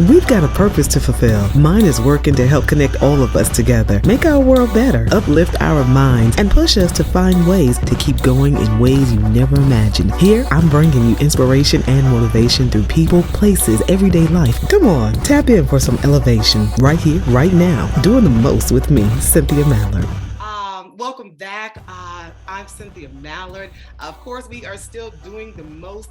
We've got a purpose to fulfill. Mine is working to help connect all of us together, make our world better, uplift our minds, and push us to find ways to keep going in ways you never imagined. Here, I'm bringing you inspiration and motivation through people, places, everyday life. Come on, tap in for some elevation right here, right now. Doing the most with me, Cynthia Mallard. Welcome back. I'm Cynthia Mallard. Of course, we are still doing the most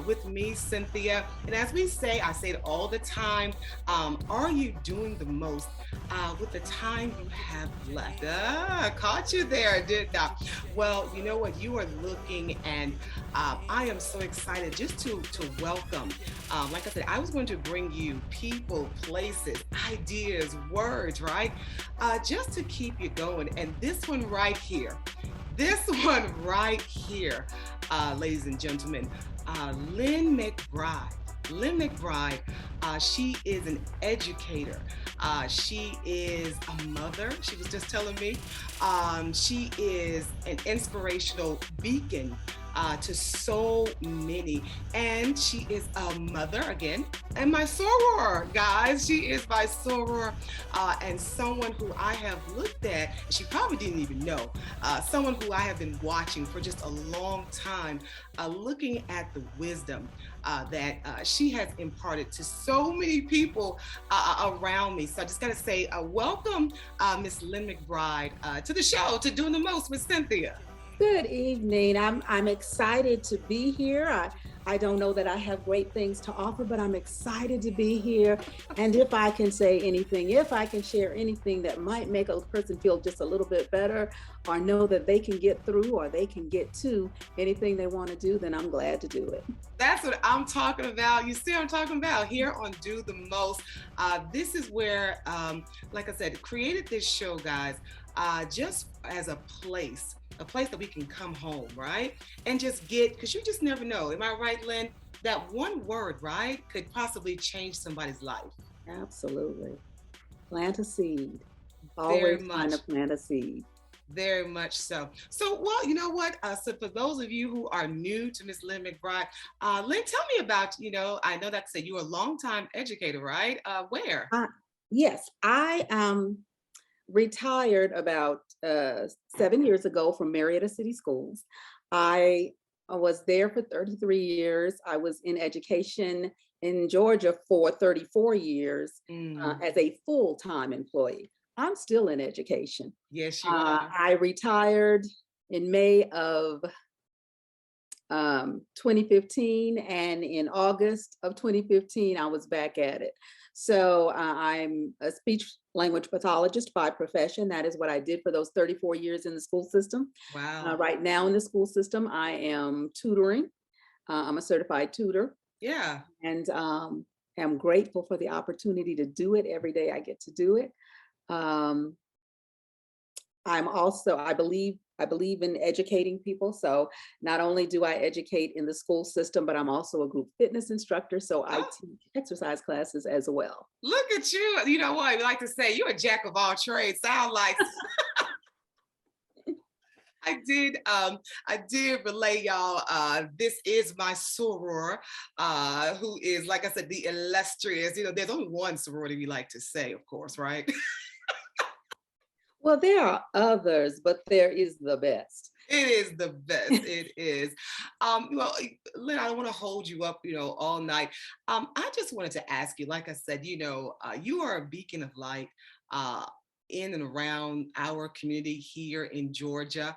with me, Cynthia. And as we say, I say it all the time, are you doing the most with the time you have left? Caught you there, didn't I? Well, you know what? You are looking, and I am so excited just to welcome. Like I said, I was going to bring you people, places, ideas, words, right? Just to keep you going. And this one right here, ladies and gentlemen, Lynn McBride. Lynn McBride, she is an educator. She is a mother. She was just telling me. She is an inspirational beacon to so many. And she is a mother again, and my soror, guys. She is my soror, and someone who I have looked at, and she probably didn't even know, someone who I have been watching for just a long time, looking at the wisdom that she has imparted to so many people around me. So I just got to say, welcome, Miss Lynn McBride, to the show, to Doing the Most with Cynthia. Good evening. I'm excited to be here. I don't know that I have great things to offer, but I'm excited to be here. And if I can say anything, if I can share anything that might make a person feel just a little bit better, or know that they can get through or they can get to anything they want to do, then I'm glad to do it. That's what I'm talking about. You see what I'm talking about here on Do the Most. This is where, like I said, created this show, guys, just as a place that we can come home, right? And just get, because you just never know. Am I right, Lynn? That one word, right, could possibly change somebody's life. Absolutely. Plant a seed. Very Always much. trying to plant a seed. Very much so. So, well, you know what? So for those of you who are new to Miss Lynn McBride, Lynn, tell me about, I know that said you're a longtime educator, right? Where? Yes, I retired about 7 years ago from Marietta City Schools. I was there for 33 years. I was in education in Georgia for 34 years as a full-time employee. I'm still in education. Yes, you are. I retired in May of 2015, and in August of 2015, I was back at it. So I'm a speech language pathologist by profession. That is what I did for those 34 years in the school system. Wow. Right now in the school system, I am tutoring. I'm a certified tutor. Yeah. And am grateful for the opportunity to do it. Every day I get to do it. I'm also, I believe in educating people. So not only do I educate in the school system, but I'm also a group fitness instructor. So I teach exercise classes as well. Look at you. You know what I like to say? You're a jack of all trades. Sound like I did relay y'all. This is my soror, who is, like I said, the illustrious. There's only one sorority we like to say, of course, right? Well, there are others, but there is the best. It is the best. It is. Well, Lynn, I don't want to hold you up, all night. I just wanted to ask you, like I said, you are a beacon of light in and around our community here in Georgia,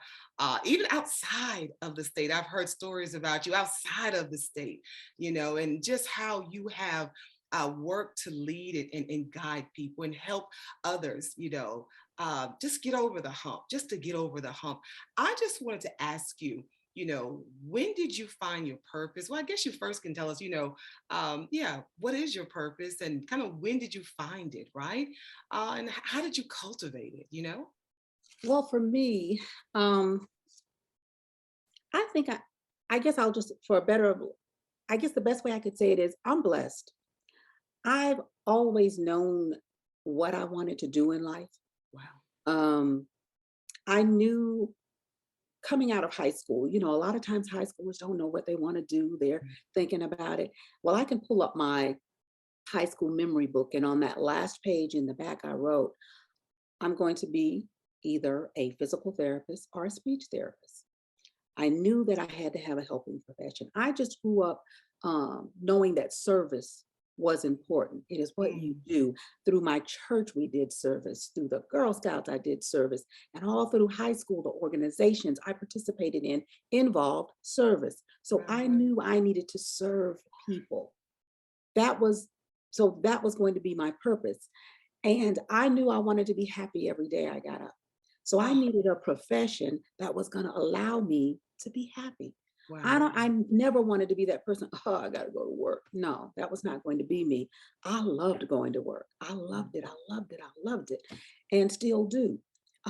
even outside of the state. I've heard stories about you outside of the state, and just how you have worked to lead it and guide people and help others, just get over the hump, just to get over the hump. I just wanted to ask you, when did you find your purpose? Well, I guess you first can tell us, what is your purpose and kind of when did you find it, right? And how did you cultivate it? Well, for me, I think I guess I'll just, I guess the best way I could say it is I'm blessed. I've always known what I wanted to do in life. Wow. I knew coming out of high school, a lot of times high schoolers don't know what they want to do. They're thinking about it. Well, I can pull up my high school memory book. And on that last page in the back, I wrote, I'm going to be either a physical therapist or a speech therapist. I knew that I had to have a helping profession. I just grew up knowing that service was important. It is what you do. Through my church, we did service. Through the Girl Scouts, I did service. And all through high school, the organizations I participated in involved service. So I knew I needed to serve people. That was going to be my purpose. And I knew I wanted to be happy every day I got up. So I needed a profession that was going to allow me to be happy. Wow. I never wanted to be that person, oh, I got to go to work. No, that was not going to be me. I loved going to work. I loved it. I loved it. I loved it. And still do.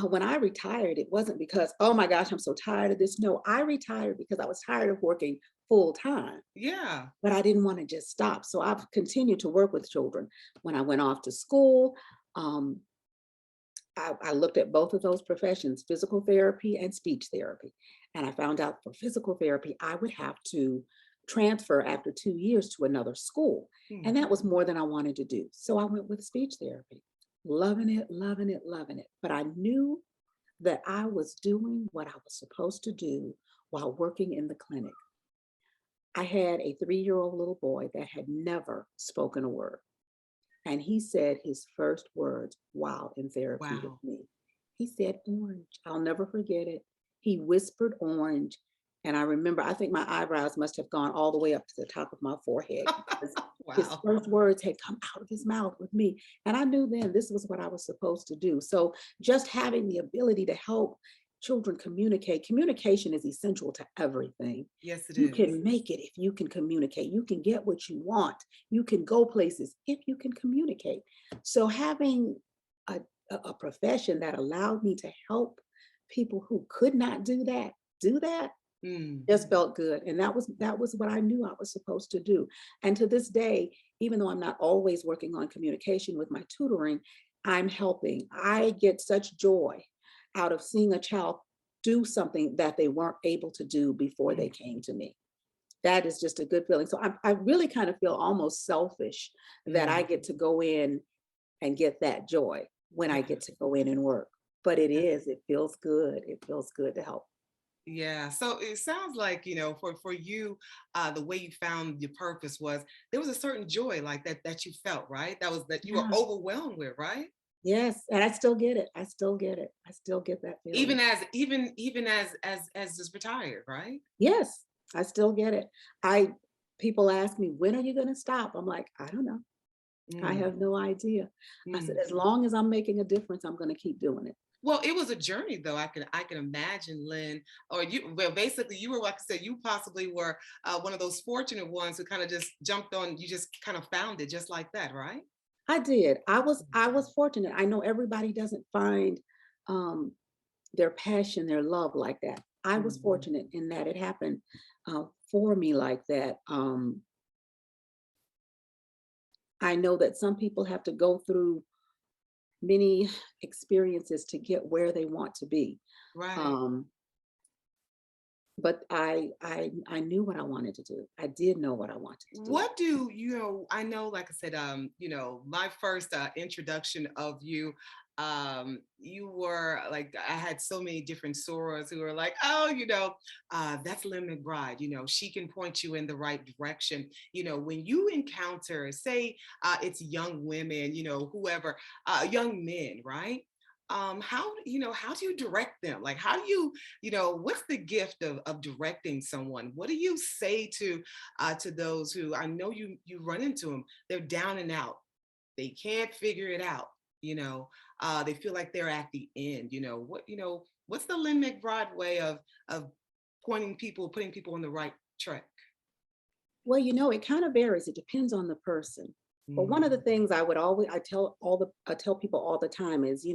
When I retired, it wasn't because, oh my gosh, I'm so tired of this. No, I retired because I was tired of working full time. Yeah. But I didn't want to just stop. So I've continued to work with children. When I went off to school, I looked at both of those professions, physical therapy and speech therapy. And I found out for physical therapy, I would have to transfer after 2 years to another school. And that was more than I wanted to do. So I went with speech therapy, loving it, loving it, loving it. But I knew that I was doing what I was supposed to do while working in the clinic. I had a 3-year-old little boy that had never spoken a word. And he said his first words while in therapy with me. He said, orange. I'll never forget it. He whispered orange. And I remember, I think my eyebrows must have gone all the way up to the top of my forehead. His first words had come out of his mouth with me. And I knew then this was what I was supposed to do. So just having the ability to help children communicate. Communication is essential to everything. Yes, it is. You can make it if you can communicate. You can get what you want. You can go places if you can communicate. So having a profession that allowed me to help people who could not do that, just felt good. And that was what I knew I was supposed to do. And to this day, even though I'm not always working on communication with my tutoring, I'm helping. I get such joy out of seeing a child do something that they weren't able to do before they came to me. That is just a good feeling. So I really kind of feel almost selfish that I get to go in and get that joy when I get to go in and work. But it feels good. It feels good to help. Yeah. So it sounds like, for you, the way you found your purpose was there was a certain joy like that you felt, right? That you were overwhelmed with, right? Yes, and I still get it. I still get it. I still get that feeling. Even as just retired, right? Yes, I still get it. People ask me, when are you going to stop? I'm like, I don't know. I have no idea. I said, as long as I'm making a difference, I'm going to keep doing it. Well, it was a journey, though. I can imagine, Lynn, or you. Well, basically, you were, like I said, you possibly were one of those fortunate ones who kind of just jumped on. You just kind of found it just like that, right? I did. I was fortunate. I know everybody doesn't find their passion, their love like that. I was fortunate in that it happened for me like that. I know that some people have to go through many experiences to get where they want to be. Right. But I knew what I wanted to do. I did know what I wanted to do. What do I know, like I said, my first introduction of you, you were like, I had so many different sorors who were like, oh, that's Lynn McBride, she can point you in the right direction. When you encounter, say, it's young women, whoever, young men, right? How do you direct them? Like, how do you, what's the gift of directing someone? What do you say to those who, I know you run into them, they're down and out. They can't figure it out. They feel like they're at the end, what's the Lynn McBride way of putting people on the right track? Well, it kind of varies. It depends on the person. But one of the things I tell people all the time is,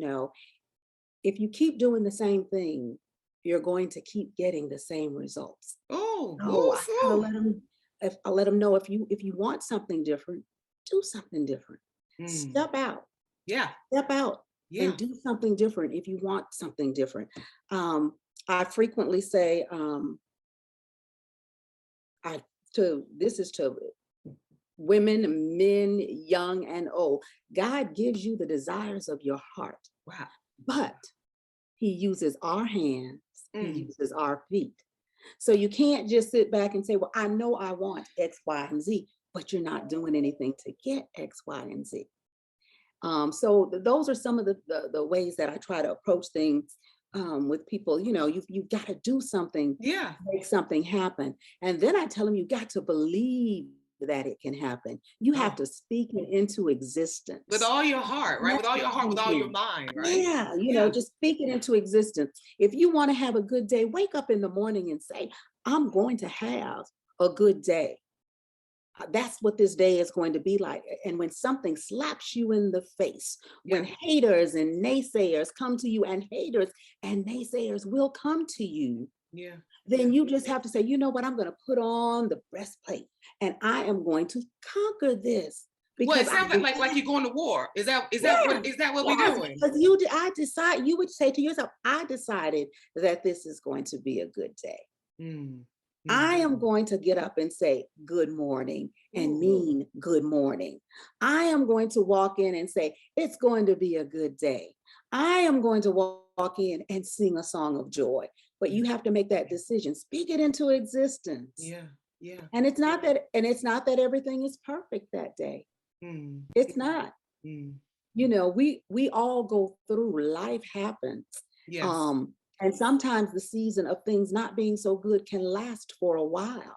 if you keep doing the same thing, you're going to keep getting the same results. I let them know if you want something different, do something different. Step out. Yeah. Step out and do something different if you want something different. I frequently say, this is to women, men, young and old. God gives you the desires of your heart. Wow. But he uses our hands, he Mm. uses our feet. So you can't just sit back and say, well, I know I want X, Y, and Z, but you're not doing anything to get X, Y, and Z. So those are some of the ways that I try to approach things with people. You know, you've got to do something, Yeah. make something happen. And then I tell them, you got to believe that it can happen. You have to speak it into existence. With all your heart, right? With all your heart, with all your mind, right? Yeah, you know, just speak it into existence. If you want to have a good day, wake up in the morning and say, I'm going to have a good day. That's what this day is going to be like. And when something slaps you in the face, when haters and naysayers come to you, and haters and naysayers will come to you, then you just have to say, you know what, I'm going to put on the breastplate and I am going to conquer this. Because well, it sounds like you're going to war. Is that what we're doing? Because you would say to yourself, I decided that this is going to be a good day. I am going to get up and say good morning and mean good morning. I am going to walk in and say, it's going to be a good day. I am going to walk in and sing a song of joy. But you have to make that decision. Speak it into existence. Yeah. And it's not that everything is perfect that day. It's not. You know, we all go through, life happens. Yes. And sometimes the season of things not being so good can last for a while.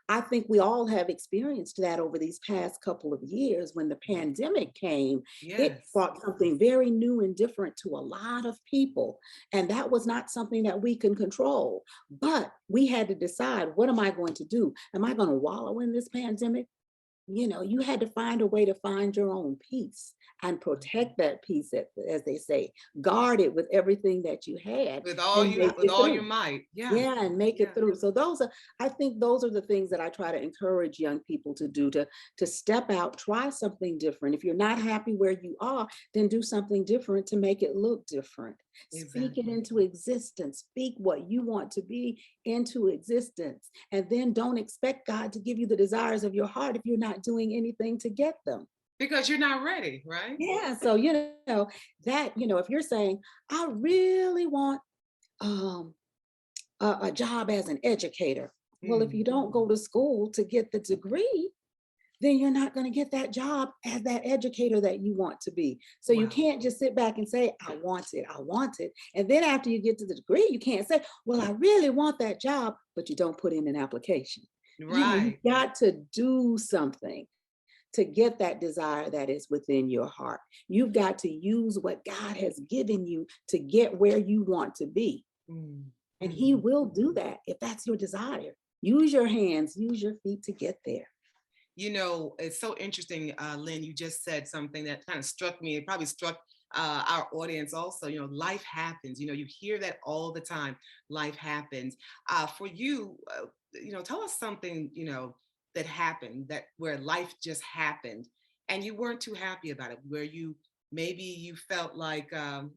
I think we all have experienced that over these past couple of years. When the pandemic came, it brought something very new and different to a lot of people. And that was not something that we can control. But we had to decide, what am I going to do? Am I going to wallow in this pandemic? You know, you had to find a way to find your own peace and protect that peace, as they say, guard it with everything that you had. With all your might. Yeah, and make it through. So I think those are the things that I try to encourage young people to do, to step out, try something different. If you're not happy where you are, then do something different to make it look different. Speak it into existence. Speak what you want to be into existence. And then don't expect God to give you the desires of your heart if you're not doing anything to get them. Because you're not ready, right? Yeah. So, you know, if you're saying, I really want a job as an educator. Well, if you don't go to school to get the degree, then you're not going to get that job as that educator that you want to be. So you can't just sit back and say, I want it. And then after you get to the degree, you can't say, well, I really want that job, but you don't put in an application. Right. You got to do something to get that desire that is within your heart. You've got to use what God has given you to get where you want to be. And he will do that if that's your desire. Use your hands, use your feet to get there. You know, it's so interesting, Lynn, you just said something that kind of struck me. It probably struck our audience also. You know, life happens. You know, you hear that all the time. Life happens. For you, you know, tell us something, you know, that happened, where life just happened and you weren't too happy about it, where you felt like a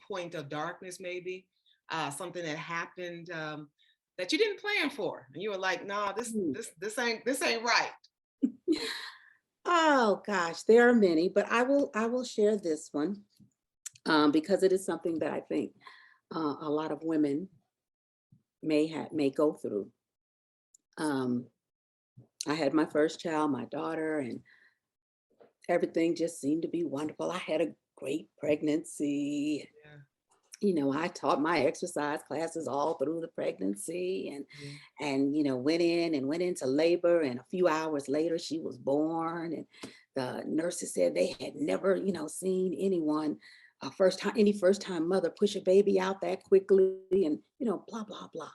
point of darkness, maybe something that happened that you didn't plan for, and you were like, "Nah, this ain't right." Oh gosh, there are many, but I will share this one because it is something that I think a lot of women may go through. I had my first child, my daughter, and everything just seemed to be wonderful. I had a great pregnancy. You know, I taught my exercise classes all through the pregnancy, and you know, went into labor, and a few hours later she was born. And the nurses said they had never, you know, seen anyone any first time mother push a baby out that quickly, and you know, blah blah blah.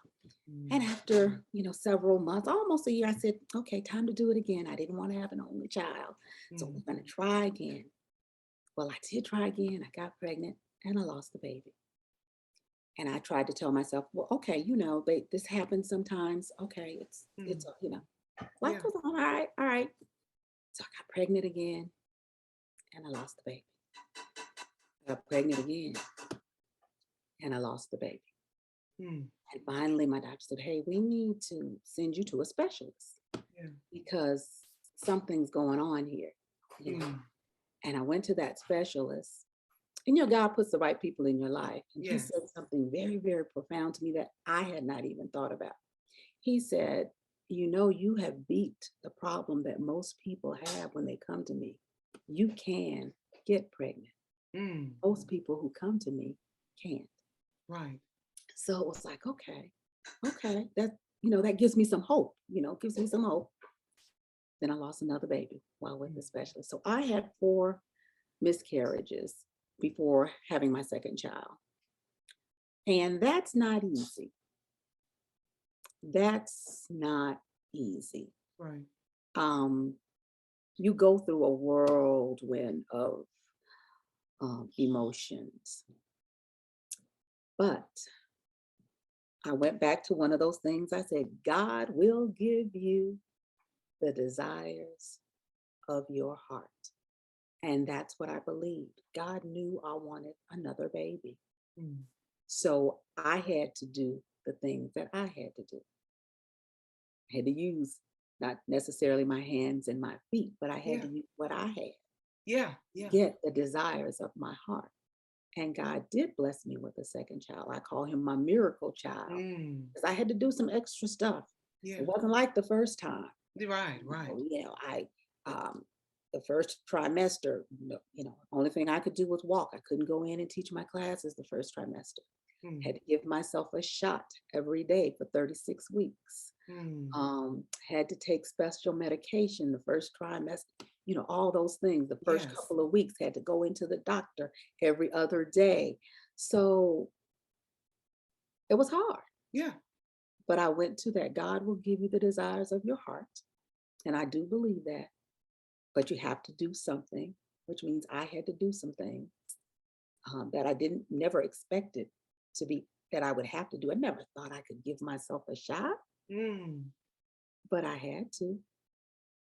And after, you know, several months, almost a year, I said, okay, time to do it again. I didn't want to have an only child, so we're going to try again. Well, I did try again. I got pregnant and I lost the baby. And I tried to tell myself, well, okay, you know, this happens sometimes. Okay, it's you know, life goes on. All right. So I got pregnant again and I lost the baby. I got pregnant again and I lost the baby. And finally, my doctor said, hey, we need to send you to a specialist because something's going on here, you know. Mm. And I went to that specialist. And God puts the right people in your life. And he Yes. said something very, very profound to me that I had not even thought about. He said, you have beat the problem that most people have when they come to me. You can get pregnant. Mm. Most people who come to me can't. Right. So it was like, okay, that gives me some hope, gives me some hope. Then I lost another baby while with the specialist. So I had 4 miscarriages before having my second child. And that's not easy. That's not easy. Right. You go through a whirlwind of emotions. But I went back to one of those things. I said, God will give you the desires of your heart. And that's what I believed. God knew I wanted another baby. Mm. So I had to do the things that I had to do. I had to use not necessarily my hands and my feet, but I had to use what I had. Yeah. Get the desires of my heart. And God did bless me with a second child. I call him my miracle child because I had to do some extra stuff. Yeah. It wasn't like the first time. Right. The first trimester, only thing I could do was walk. I couldn't go in and teach my classes the first trimester. Had to give myself a shot every day for 36 weeks. Had to take special medication the first trimester, all those things. The first couple of weeks had to go into the doctor every other day. So it was hard. Yeah. But I went to that. God will give you the desires of your heart. And I do believe that. But you have to do something, which means I had to do some things that I never expected to be, that I would have to do. I never thought I could give myself a shot, but I had to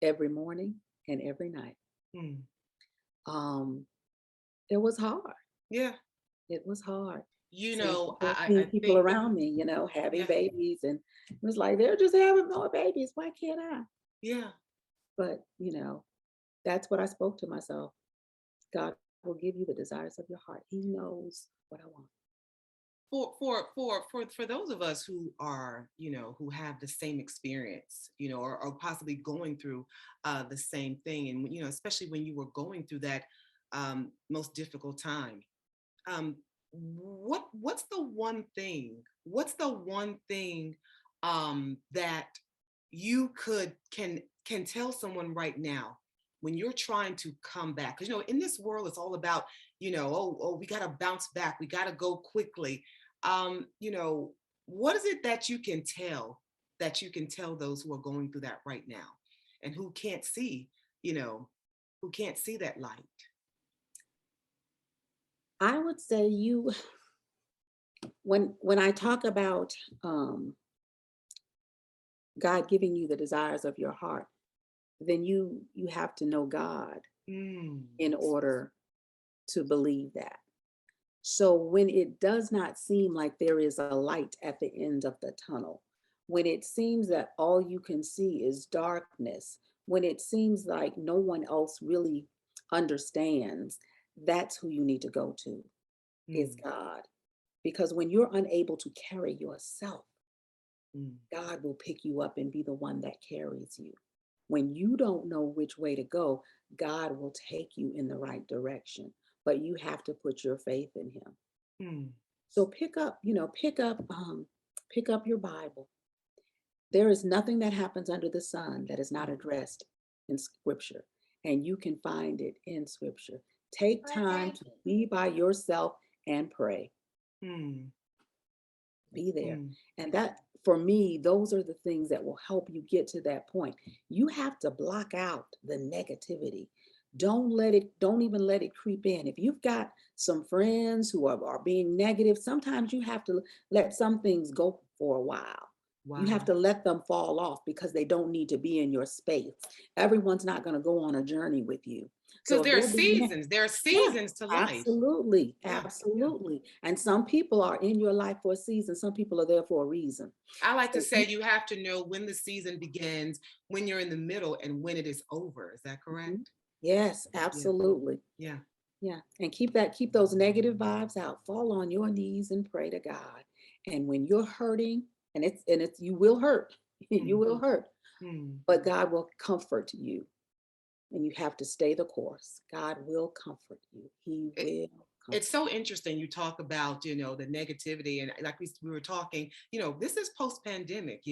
every morning and every night. It was hard. Yeah. It was hard. I people think around me, having babies, and it was like, they're just having more babies. Why can't I? Yeah. But, that's what I spoke to myself. God will give you the desires of your heart. He knows what I want. For those of us who are, who have the same experience, or possibly going through the same thing, and especially when you were going through that most difficult time, what's the one thing that you can tell someone right now when you're trying to come back? Because in this world it's all about we got to bounce back, we got to go quickly. What is it that you can tell those who are going through that right now and who can't see that light? I would say when I talk about God giving you the desires of your heart, then you have to know God in order to believe that. So when it does not seem like there is a light at the end of the tunnel, when it seems that all you can see is darkness, when it seems like no one else really understands, that's who you need to go to, is God. Because when you're unable to carry yourself, God will pick you up and be the one that carries you. When you don't know which way to go, God will take you in the right direction, but you have to put your faith in him. So pick up your Bible. There is nothing that happens under the sun that is not addressed in Scripture, and you can find it in Scripture. Take time to be by yourself and pray. Be there. And that, for me, those are the things that will help you get to that point. You have to block out the negativity. Don't even let it creep in. If you've got some friends who are being negative, sometimes you have to let some things go for a while. Wow. You have to let them fall off because they don't need to be in your space. Everyone's not going to go on a journey with you. Because So if there are they're being, seasons. There are yeah, seasons to life. absolutely, Yeah. absolutely. And some people are in your life for a season. Some people are there for a reason. I like to So say you have to know when the season begins, when you're in the middle, and when it is over. Is that mhm. correct? Yes, Yeah. absolutely. Yeah. Yeah. And keep those negative vibes out. Fall on your knees and pray to God. And when you're hurting, and it's you will hurt. You will hurt, Hmm. but God will comfort you. And you have to stay the course. God will comfort you. He will comfort. It's so interesting you talk about, the negativity, and like we were talking, this is post-pandemic,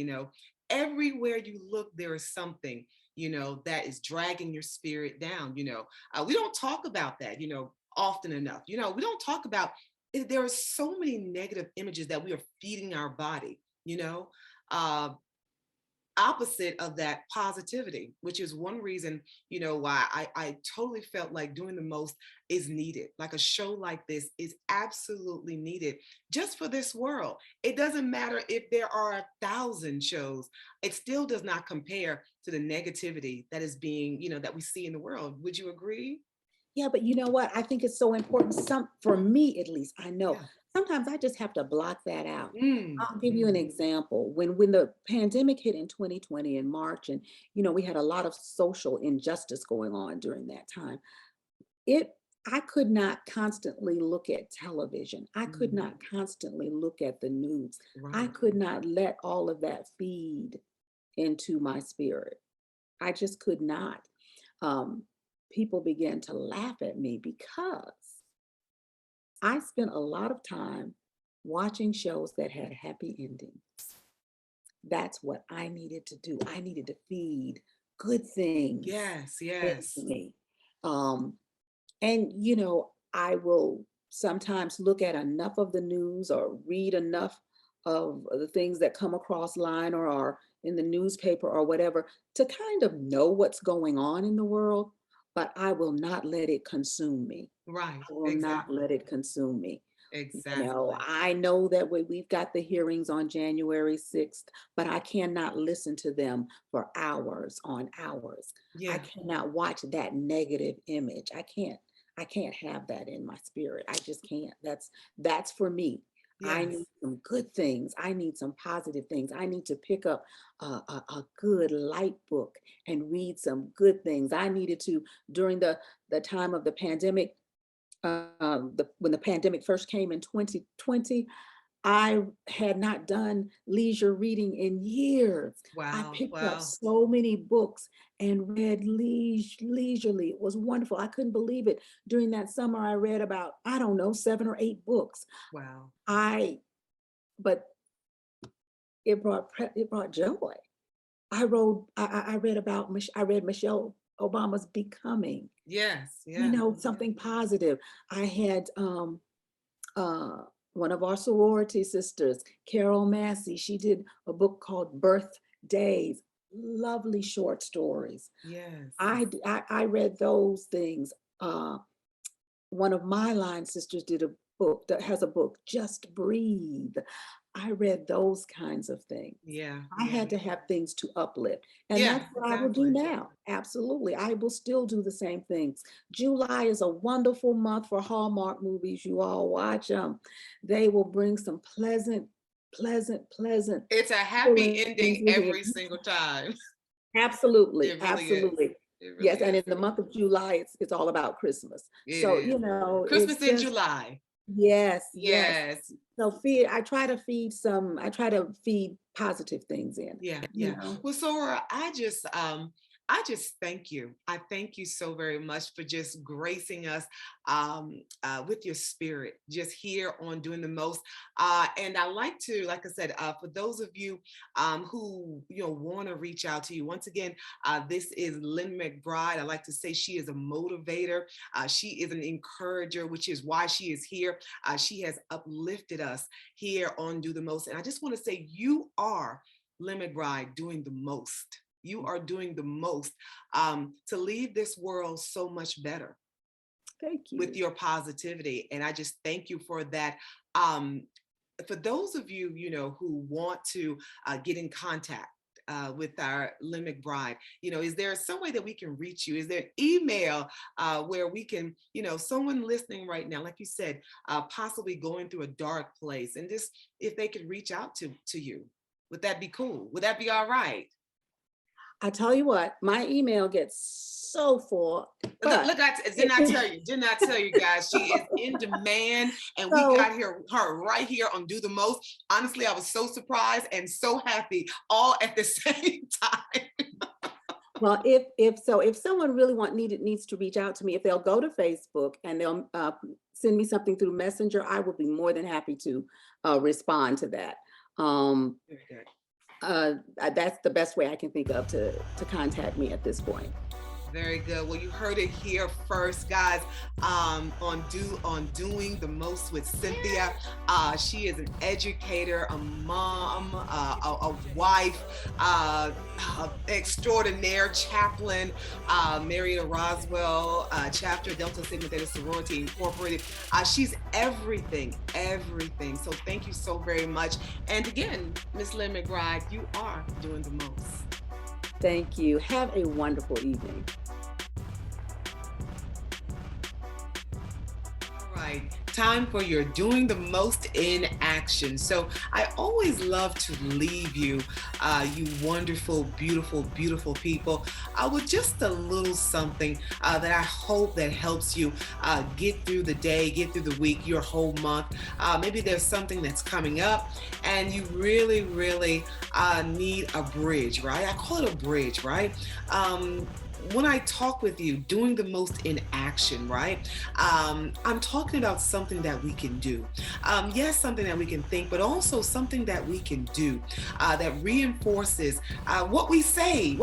everywhere you look, there is something, that is dragging your spirit down. We don't talk about that, often enough. We don't talk about there are so many negative images that we are feeding our body, uh, opposite of that positivity, which is one reason, why I totally felt like doing the most is needed. Like a show like this is absolutely needed just for this world. It doesn't matter if there are 1,000 shows, it still does not compare to the negativity that is being, that we see in the world. Would you agree? Yeah, but you know what? I think it's so important. For me at least, I know Yeah. sometimes I just have to block that out. Mm, I'll give you an example. When the pandemic hit in 2020 in March, and we had a lot of social injustice going on during that time. It I could not constantly look at television. I could not constantly look at the news. I right. could not let all of that feed into my spirit. I just could not. Um, People began to laugh at me because I spent a lot of time watching shows that had happy endings. That's what I needed to do. I needed to feed good things Yes, into yes. me. Um, and I will sometimes look at enough of the news or read enough of the things that come across line or are in the newspaper or whatever to kind of know what's going on in the world, but I will not let it consume me. Right. I will not Exactly. let it consume me. Exactly. I know that we've got the hearings on January 6th, but I cannot listen to them for hours on hours. I Yeah. cannot watch that negative image. I can't have that in my spirit. I just can't. That's for me. I Yes. need some good things. I need some positive things. I need to pick up a good light book and read some good things. I needed to during the time of the pandemic, when the pandemic first came in 2020. I had not done leisure reading in years. I Wow. picked up Wow. so many books and read leisurely. It was wonderful. I couldn't believe it. During that summer, I read about, I don't know, 7 or 8 books. Wow. I, but it brought joy. I read about, I read Michelle Obama's Becoming, Yes. Yeah. something positive. I had, uh, one of our sorority sisters, Carol Massey, she did a book called Birth Days, lovely short stories. Yes. I read those things. One of my line sisters did a book that has a book, Just Breathe. I read those kinds of things. Yeah. I Yeah. had to have things to uplift. And Yeah. that's what I will do Exactly. now. Absolutely. I will still do the same things. July is a wonderful month for Hallmark movies. You all watch them. They will bring some pleasant It's a happy feelings ending with you. every single time. Absolutely. It really is. Absolutely. It really Yes. And is. in the month of July, it's all about Christmas. It So, is. it's Christmas in just, July. yes, yes. Yes. So I try to feed positive things in, Yeah, you yeah. know. Well, Sora, I just thank you. I thank you so very much for just gracing us with your spirit, just here on Doing the Most. And I like to, like I said, for those of you who want to reach out to you, once again, this is Lynn McBride. I like to say she is a motivator. She is an encourager, which is why she is here. She has uplifted us here on Do the Most. And I just want to say you are, Lynn McBride, doing the most. You are doing the most to leave this world so much better Thank with you. your positivity. And I just thank you for that. For those of you, who want to get in contact with our Lynn McBride? Is there some way that we can reach you? Is there an email where we can, someone listening right now, like you said, possibly going through a dark place, and just if they could reach out to you, would that be cool? Would that be all right? I tell you what, my email gets so full. Look, did not tell you guys, she is in demand, and we got her right here on Do the Most. Honestly, I was so surprised and so happy all at the same time. Well, if someone really needs to reach out to me, if they'll go to Facebook and they'll send me something through Messenger, I will be more than happy to respond to that. Very good. That's the best way I can think of to contact me at this point. Very good. Well, you heard it here first, guys, on Doing the Most with Cynthia. She is an educator, a mom, a wife, extraordinaire chaplain, Marietta Roswell chapter, Delta Sigma Theta Sorority Incorporated. She's everything. So thank you so very much. And again, Miss Lynn McBride, you are doing the most. Thank you. Have a wonderful evening. All right. Time for your Doing the Most in action. So I always love to leave you, you wonderful, beautiful, beautiful people, with just a little something that I hope that helps you get through the day, get through the week, your whole month. Maybe there's something that's coming up and you really, really need a bridge, right? I call it a bridge, right? When I talk with you, doing the most in action, right? I'm talking about something that we can do. Yes, something that we can think, but also something that we can do that reinforces what we say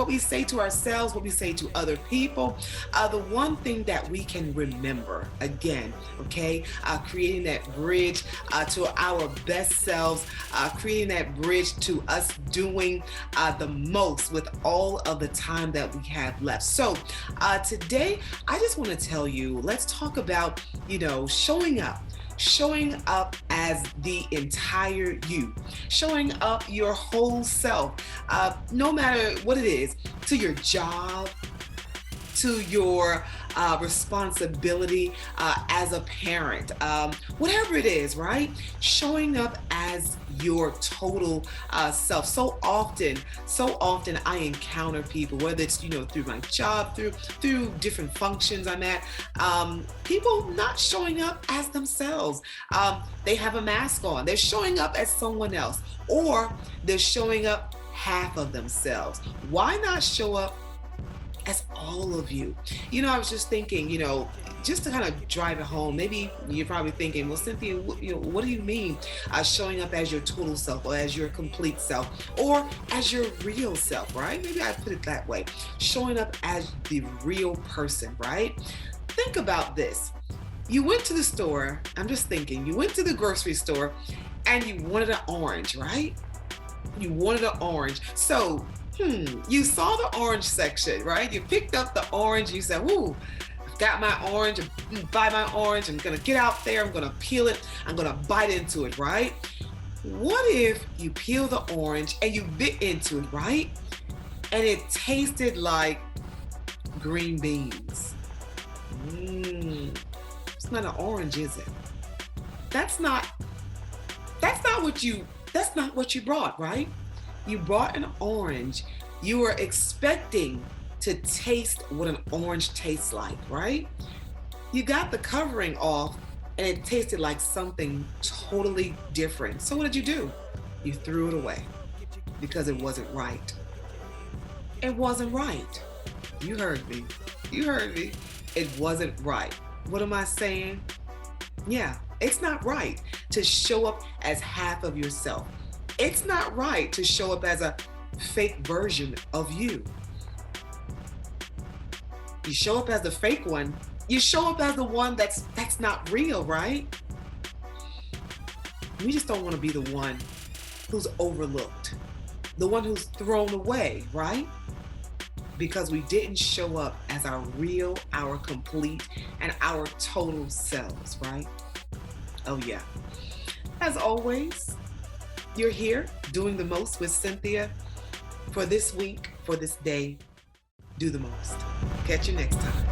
to ourselves, what we say to other people. The one thing that we can remember, again, okay? Creating that bridge to our best selves, creating that bridge to us doing the most with all of the time that we have left. So today, I just want to tell you, let's talk about, showing up as the entire you, showing up your whole self, no matter what it is, to your job, to your responsibility as a parent, whatever it is, right? Showing up as your total self. So often I encounter people, whether it's, through my job, through different functions I'm at, people not showing up as themselves. They have a mask on. They're showing up as someone else, or they're showing up half of themselves. Why not show up as all of you? I was just thinking, just to kind of drive it home, maybe you're probably thinking, well, Cynthia, what do you mean showing up as your total self, or as your complete self, or as your real self, right? Maybe I put it that way. Showing up as the real person, right? Think about this. You went to the store, I'm just thinking, you went to the grocery store and you wanted an orange, right? You wanted an orange. So, you saw the orange section, right? You picked up the orange, you said, "Ooh, I've got my orange, buy my orange, I'm gonna get out there, I'm gonna peel it, I'm gonna bite into it," right? What if you peel the orange and you bit into it, right? And it tasted like green beans. It's not an orange, is it? That's not what you brought, right? You bought an orange. You were expecting to taste what an orange tastes like, right? You got the covering off and it tasted like something totally different. So what did you do? You threw it away because it wasn't right. It wasn't right. You heard me. It wasn't right. What am I saying? Yeah, it's not right to show up as half of yourself. It's not right to show up as a fake version of you. You show up as the fake one. You show up as the one that's not real, right? We just don't want to be the one who's overlooked, the one who's thrown away, right? Because we didn't show up as our real, our complete, and our total selves, right? Oh yeah. As always, you're here doing the most with Cynthia. for this week, for this day, do the most. Catch you next time.